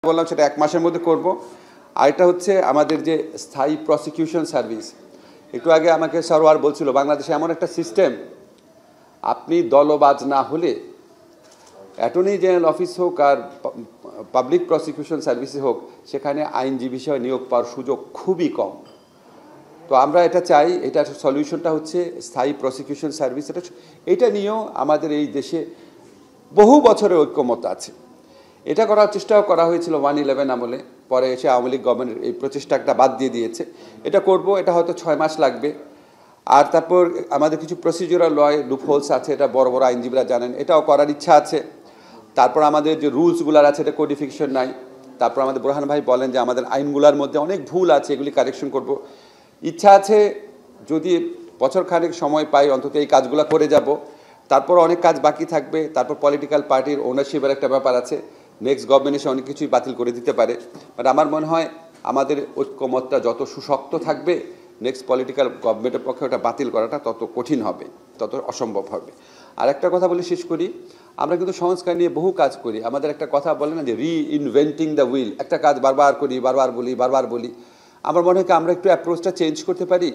বললাম সেটা 1 মাসের মধ্যে করব। আর এটা হচ্ছে আমাদের যে স্থায়ী প্রসিকিউশন সার্ভিস। একটু আগে আমাকে সরওয়ার বলছিল বাংলাদেশে এমন একটা সিস্টেম, আপনি দলবাজ না হলে অ্যাটর্নি জেনারেল অফিস হোক আর পাবলিক প্রসিকিউশন সার্ভিসে হোক, সেখানে আইনজীবী হিসেবে নিয়োগ পাওয়ার সুযোগ খুবই কম। তো আমরা এটা চাই, এটার সলিউশনটা হচ্ছে স্থায়ী প্রসিকিউশন সার্ভিস। এটা নিয়েও আমাদের এই দেশে বহু বছরের ঐক্যমত আছে। এটা করার চেষ্টাও করা হয়েছিল 111 আমলে, পরে এসে আওয়ামী লীগ গভর্নমেন্ট এই প্রচেষ্টাটা বাদ দিয়ে দিয়েছে। এটা করব, এটা হয়তো 6 মাস লাগবে। আর তারপর আমাদের কিছু প্রসিডিউরাল লয় লুপহোলস আছে, এটা বড় বড় আইনজীবীরা জানেন, এটাও করার ইচ্ছা আছে। তারপর আমাদের যে রুলসগুলার আছে এটা কোডিফিকেশন নাই। তারপর আমাদের বুরহান ভাই বলেন যে আমাদের আইনগুলোর মধ্যে অনেক ভুল আছে, এগুলি কারেকশন করব। ইচ্ছা আছে যদি বছর খানেক সময় পাই অন্তত এই কাজগুলো করে যাব। তারপর অনেক কাজ বাকি থাকবে। তারপর পলিটিক্যাল পার্টির ওনারশিপের একটা ব্যাপার আছে, নেক্সট গভর্নমেন্ট এসে অনেক কিছুই বাতিল করে দিতে পারে। বাট আমার মনে হয় আমাদের ঐক্যমতটা যত সুশক্ত থাকবে, নেক্সট পলিটিক্যাল গভর্নমেন্টের পক্ষে ওটা বাতিল করাটা তত কঠিন হবে, তত অসম্ভব হবে। আর একটা কথা বলে শেষ করি, আমরা কিন্তু সংস্কার নিয়ে বহু কাজ করি। আমাদের একটা কথা বলে না যে রিইনভেন্টিং দ্য হুইল, একটা কাজ বারবার করি, বারবার বলি। আমার মনে হয় কি আমরা একটু অ্যাপ্রোচটা চেঞ্জ করতে পারি,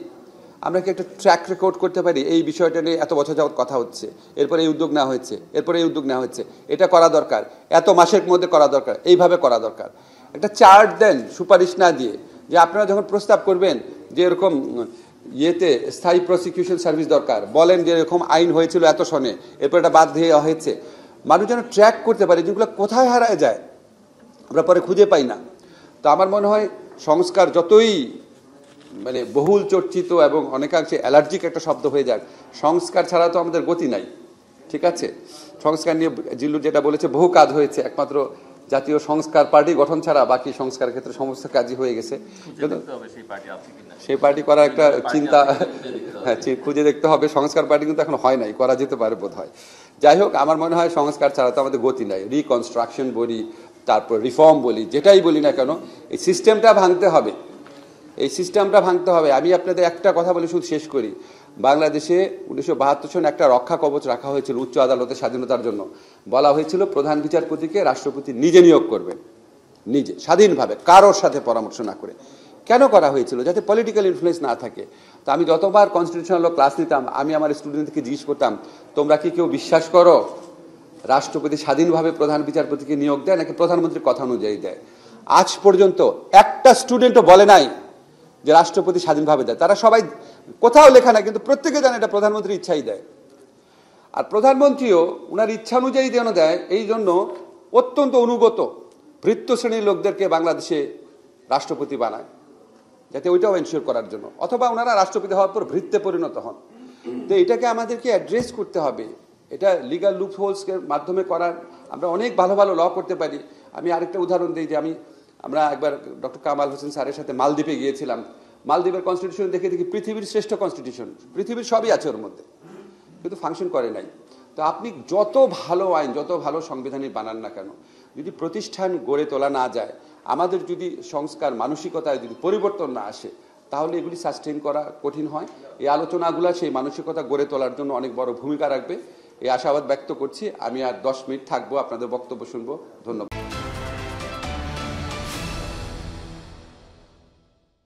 আমরা কি একটা ট্র্যাক রেকর্ড করতে পারি, এই বিষয়টা নিয়ে এত বছর যাবত কথা হচ্ছে, এরপরে এই উদ্যোগ নেওয়া হয়েছে, এরপরে এই উদ্যোগ নেওয়া হচ্ছে, এটা করা দরকার, এত মাসের মধ্যে করা দরকার, এইভাবে করা দরকার। একটা চার্ট দেন সুপারিশ না দিয়ে, যে আপনারা যখন প্রস্তাব করবেন যে এরকম ইয়েতে স্থায়ী প্রসিকিউশন সার্ভিস দরকার, বলেন যে এরকম আইন হয়েছিল এত সনে, এরপর এটা বাদ দিয়ে হয়েছে। মানুষ যেন ট্র্যাক করতে পারে যেগুলো কোথায় হারায় যায়, আমরা পরে খুঁজে পাই না। তো আমার মনে হয় সংস্কার যতই মানে বহুল চর্চিত এবং অনেকাংশে অ্যালার্জিক একটা শব্দ হয়ে যাক, সংস্কার ছাড়া তো আমাদের গতি নাই। ঠিক আছে, সংস্কার নিয়ে জিল্লু যেটা বলেছে বহু কাজ হয়েছে, একমাত্র জাতীয় সংস্কার পার্টি গঠন ছাড়া বাকি সংস্কার ক্ষেত্রে সমস্ত কাজই হয়ে গেছে। সেই পার্টি করার একটা চিন্তা খুঁজে দেখতে হবে। সংস্কার পার্টি কিন্তু এখন হয় নাই, করা যেতে পারে বোধ হয়। যাই হোক, আমার মনে হয় সংস্কার ছাড়া তো আমাদের গতি নাই। রিকনস্ট্রাকশন বলি, তারপর রিফর্ম বলি, যেটাই বলি না কেন, এই সিস্টেমটা ভাঙতে হবে, এই সিস্টেমটা ভাঙতে হবে। আমি আপনাদের একটা কথা বলে শুধু শেষ করি। বাংলাদেশে 1972 সনে একটা রক্ষা কবচ রাখা হয়েছিল উচ্চ আদালতের স্বাধীনতার জন্য। বলা হয়েছিল প্রধান বিচারপতিকে রাষ্ট্রপতি নিজে নিয়োগ করবেন, নিজে স্বাধীনভাবে, কারোর সাথে পরামর্শ না করে। কেন করা হয়েছিল? যাতে পলিটিক্যাল ইনফ্লুয়েন্স না থাকে। তো আমি যতবার কনস্টিটিউশনাল ল ক্লাস নিতাম, আমি আমার স্টুডেন্টকে জিজ্ঞেস করতাম, তোমরা কি কেউ বিশ্বাস করো রাষ্ট্রপতি স্বাধীনভাবে প্রধান বিচারপতিকে নিয়োগ দেয় নাকি প্রধানমন্ত্রীর কথা অনুযায়ী দেয়? আজ পর্যন্ত একটা স্টুডেন্টও বলে নাই যে রাষ্ট্রপতি স্বাধীনভাবে দেয়। তারা সবাই, কোথাও লেখা না, কিন্তু প্রত্যেকে জানে এটা প্রধানমন্ত্রীর ইচ্ছাই দেয়। আর প্রধানমন্ত্রীও ওনার ইচ্ছা অনুযায়ী যেন দেয়, এই জন্য অত্যন্ত অনুগত ভৃত্য শ্রেণীর লোকদেরকে বাংলাদেশে রাষ্ট্রপতি বানায়, যাতে ওইটাও এনশিওর করার জন্য, অথবা ওনারা রাষ্ট্রপতি হওয়ার পর ভৃত্যে পরিণত হন। তো এটাকে আমাদেরকে অ্যাড্রেস করতে হবে। এটা লিগাল লুপহোলসের মাধ্যমে করার, আমরা অনেক ভালো ভালো ল করতে পারি। আমি আরেকটা উদাহরণ দিই যে আমরা একবার ডক্টর কামাল হোসেন স্যারের সাথে মালদ্বীপে গিয়েছিলাম। মালদ্বীপের কনস্টিটিউশন দেখি পৃথিবীর শ্রেষ্ঠ কনস্টিটিউশন, পৃথিবীর সবই আছে ওর মধ্যে, কিন্তু ফাংশন করে নাই। তো আপনি যত ভালো আইন, যত ভালো সংবিধানই বানান না কেন, যদি প্রতিষ্ঠান গড়ে তোলা না যায়, আমাদের যদি সংস্কার মানসিকতায় যদি পরিবর্তন না আসে, তাহলে এগুলি সাস্টেইন করা কঠিন হয়। এই আলোচনাগুলো সেই মানসিকতা গড়ে তোলার জন্য অনেক বড় ভূমিকা রাখবে, এই আশাবাদ ব্যক্ত করছি। আমি আর 10 মিনিট থাকবো, আপনাদের বক্তব্য শুনবো। ধন্যবাদ।